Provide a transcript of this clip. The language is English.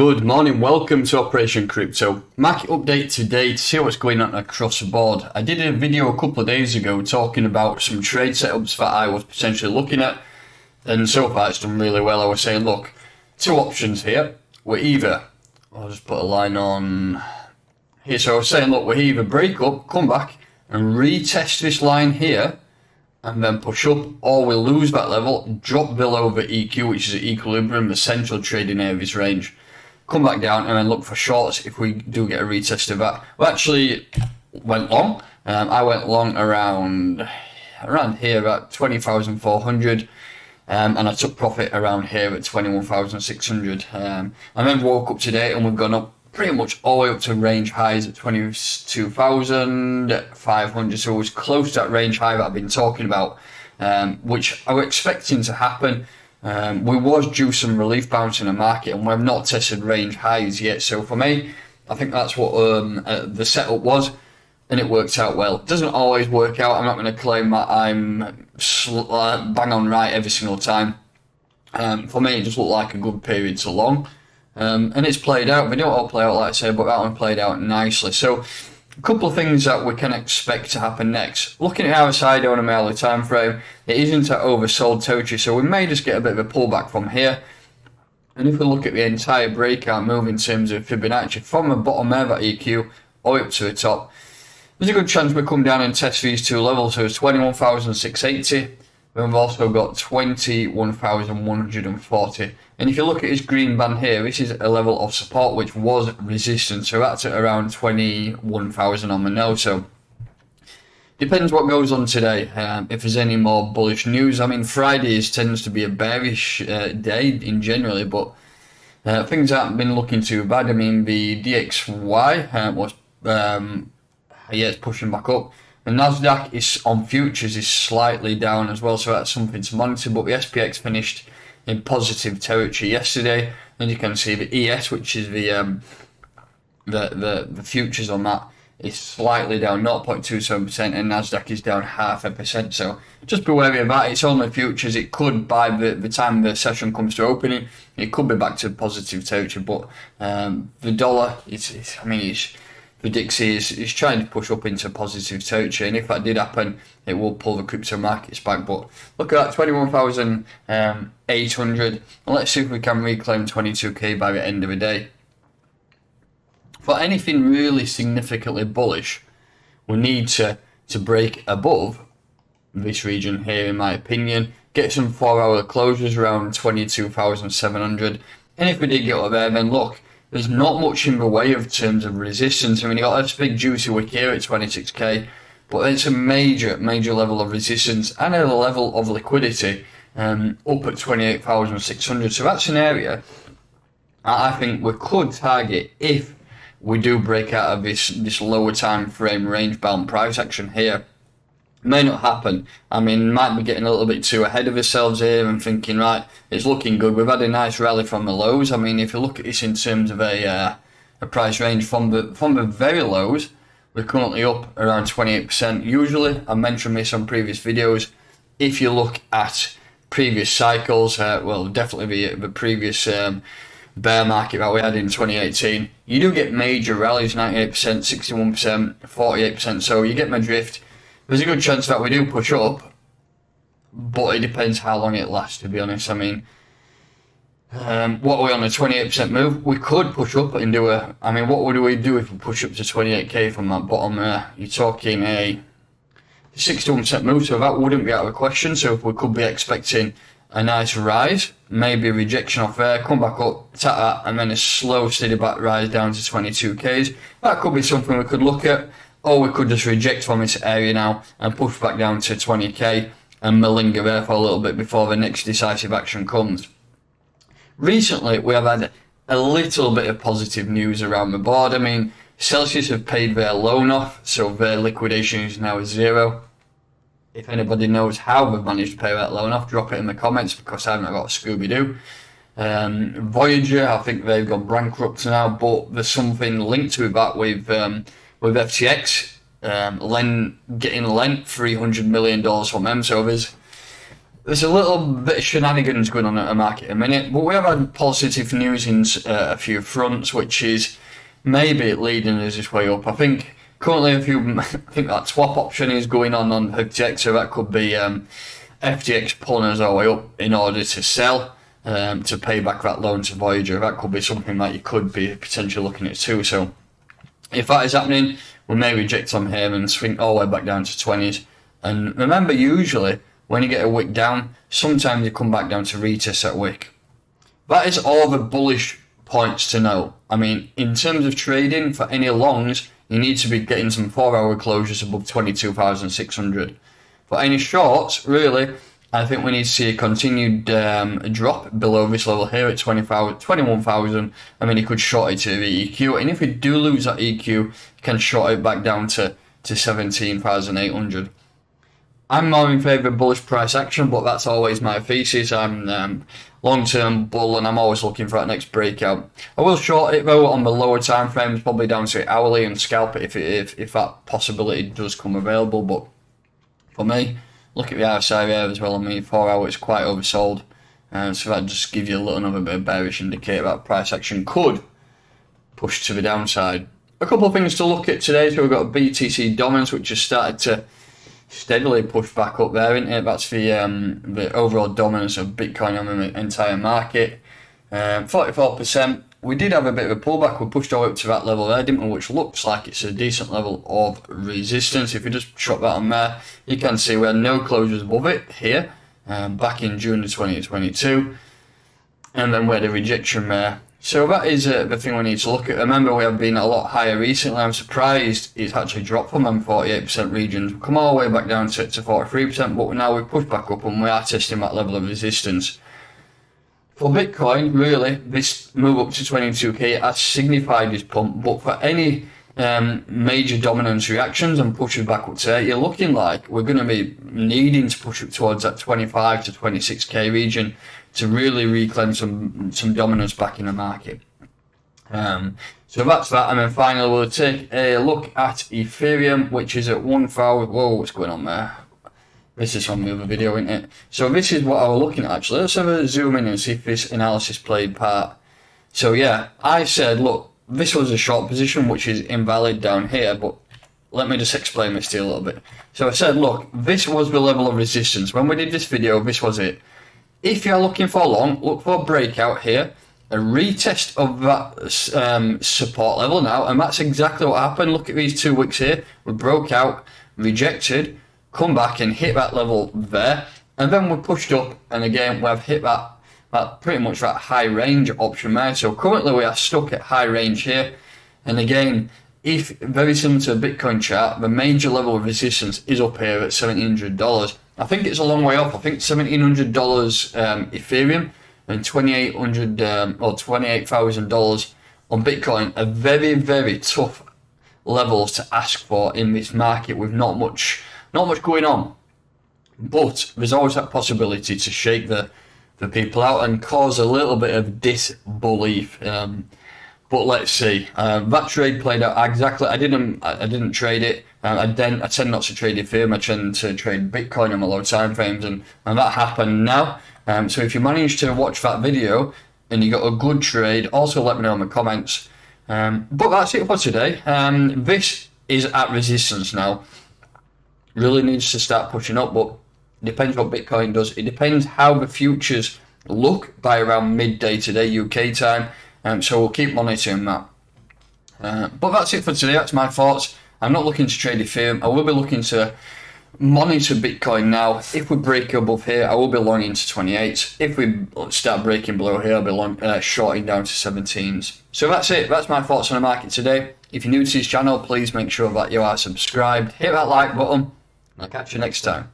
Good morning, welcome to Operation Crypto. Market update today to see what's going on across the board. I did a video a couple of days ago talking about some trade setups that I was potentially looking at, and so far it's done really well. I was saying, look, two options here. We're either, I'll just put a line on here, so I was saying, look, we either break up, come back and retest this line here and then push up, or we'll lose that level, drop below the EQ, which is at equilibrium, the central trading areas range, come back down and then look for shorts if we do get a retest of that. We actually went long. I went long around here at 20,400, and I took profit around here at 21,600. And then woke up today and we've gone up pretty much all the way up to range highs at 22,500. So it was close to that range high that I've been talking about, which I was expecting to happen. We was due some relief bounce in the market and we've not tested range highs yet. So for me, I think that's what the setup was, and it worked out well. It doesn't always work out. I'm not going to claim that I'm bang on right every single time. For me, it just looked like a good period to long. And it's played out. They don't all play out like I say, but that one played out nicely. So a couple of things that we can expect to happen next. Looking at our side on a hourly time frame, it isn't at oversold territory, so we may just get a bit of a pullback from here. And if we look at the entire breakout move in terms of Fibonacci, from the bottom there, that EQ, all up to the top, there's a good chance we come down and test these two levels. So it's 21,680. We've also got 21,140. And if you look at this green band here, this is a level of support which was resistance. So that's at around 21,000 on the nose. So depends what goes on today. If there's any more bullish news. I mean, Fridays tends to be a bearish day in generally, but things haven't been looking too bad. I mean, the DXY was it's pushing back up. The Nasdaq is on futures is slightly down as well, so that's something to monitor. But the SPX finished in positive territory yesterday, and you can see the ES, which is the futures on that, is slightly down 0.27%, and Nasdaq is down 0.5%. So just be wary of that. It's only futures. It could, by the time the session comes to opening, it could be back to positive territory. But the dollar, the Dixie is trying to push up into positive territory, and if that did happen, it will pull the crypto markets back. But look at that, 21,800, and let's see if we can reclaim 22k by the end of the day. For anything really significantly bullish, we need to break above this region here, in my opinion, get some 4-hour closures around 22,700, and if we did get up there, then look, there's not much in the way of terms of resistance. I mean, you got this big juicy wick here at 26k, but it's a major level of resistance and a level of liquidity up at 28,600. So that's an area I think we could target if we do break out of this lower time frame range bound price action here. May not happen. I mean, might be getting a little bit too ahead of ourselves here and thinking, right, it's looking good. We've had a nice rally from the lows. I mean, if you look at this in terms of a price range from the very lows, we're currently up around 28%. Usually, I mentioned this on previous videos. If you look at previous cycles, well, definitely the previous bear market that we had in 2018, you do get major rallies, 98%, 61%, 48%. So you get my drift. There's a good chance that we do push up, but it depends how long it lasts, to be honest. I mean, what are we on a 28% move? We could push up and do what would we do if we push up to 28k from that bottom there? You're talking a 61% move, so that wouldn't be out of the question. So if we could be expecting a nice rise, maybe a rejection off there, come back up, tap that, and then a slow, steady back rise down to 22k's. That could be something we could look at. Or we could just reject from this area now and push back down to 20k and malinger there for a little bit before the next decisive action comes. Recently, we have had a little bit of positive news around the board. I mean, Celsius have paid their loan off, so their liquidation is now 0. If anybody knows how they've managed to pay that loan off, drop it in the comments, because I haven't got a Scooby-Doo. Voyager, I think they've gone bankrupt now, but there's something linked to that with FTX getting lent $300 million from them. So there's there's a little bit of shenanigans going on at the market at a minute, but we have had positive news in a few fronts, which is maybe leading us this way up. I think currently I think that swap option is going on FTX, so that could be FTX pulling us our way up in order to sell, to pay back that loan to Voyager. That could be something that you could be potentially looking at too. So if that is happening, we may reject on here and swing all the way back down to 20s. And remember, usually when you get a wick down, sometimes you come back down to retest that wick. That is all the bullish points to know. I mean, in terms of trading for any longs, you need to be getting some 4-hour closures above 22,600. For any shorts, really, I think we need to see a continued drop below this level here at 21,000. I mean, you could short it to the EQ, and if we do lose that EQ, you can short it back down to 17,800. I'm more in favour of bullish price action, but that's always my thesis. I'm long-term bull, and I'm always looking for that next breakout. I will short it though on the lower time frames, probably down to hourly, and scalp it if that possibility does come available. But for me, look at the RSI there as well. I mean, 4 hours is quite oversold, so that just gives you another bit of bearish indicator that price action could push to the downside. A couple of things to look at today. So we've got BTC dominance, which has started to steadily push back up there, isn't it? That's the overall dominance of Bitcoin on the entire market. 44%. We did have a bit of a pullback. We pushed all up to that level there, didn't we? Which looks like it's a decent level of resistance. If we just shot that on there, you can see we had no closures above it here, back in June of 2022, and then we had a rejection there. So that is the thing we need to look at. Remember, we have been a lot higher recently. I'm surprised it's actually dropped from them 48% regions. We've come all the way back down to 43%, but now we've pushed back up and we are testing that level of resistance. For Bitcoin, really, this move up to 22k has signified this pump, but for any major dominance reactions and pushes back up to there, you're looking like we're going to be needing to push up towards that 25 to 26k region to really reclaim some dominance back in the market. So that's that, and then finally we'll take a look at Ethereum, which is at 1,000. Whoa, what's going on there? This is from the other video, isn't it? So this is what I was looking at actually. Let's have a zoom in and see if this analysis played part. So yeah, I said, look, this was a short position, which is invalid down here, but let me just explain this to you a little bit. So I said, look, this was the level of resistance. When we did this video, this was it. If you're looking for long, look for a breakout here, a retest of that support level now, and that's exactly what happened. Look at these 2 wicks here. We broke out, rejected, come back and hit that level there, and then we pushed up, and again we have hit that pretty much that high range option there. So currently we are stuck at high range here, and again, if very similar to a Bitcoin chart, the major level of resistance is up here at $1,700. I think it's a long way off. I think $1,700 Ethereum and $2,800 or $28,000 on Bitcoin are very, very tough levels to ask for in this market with not much going on. But there's always that possibility to shake the people out and cause a little bit of disbelief. But let's see. That trade played out exactly. I didn't trade it. I tend not to trade Ethereum. I tend to trade Bitcoin on the low time frames, and that happened now. So if you managed to watch that video and you got a good trade, also let me know in the comments. But that's it for today. This is at resistance now. Really needs to start pushing up, but it depends what Bitcoin does. It depends how the futures look by around midday today UK time. So we'll keep monitoring that. But that's it for today. That's my thoughts. I'm not looking to trade Ethereum. I will be looking to monitor Bitcoin now. If we break above here, I will be long into 28s. If we start breaking below here, I'll be long, shorting down to 17s. So that's it. That's my thoughts on the market today. If you're new to this channel, please make sure that you are subscribed. Hit that like button. I'll catch you next time.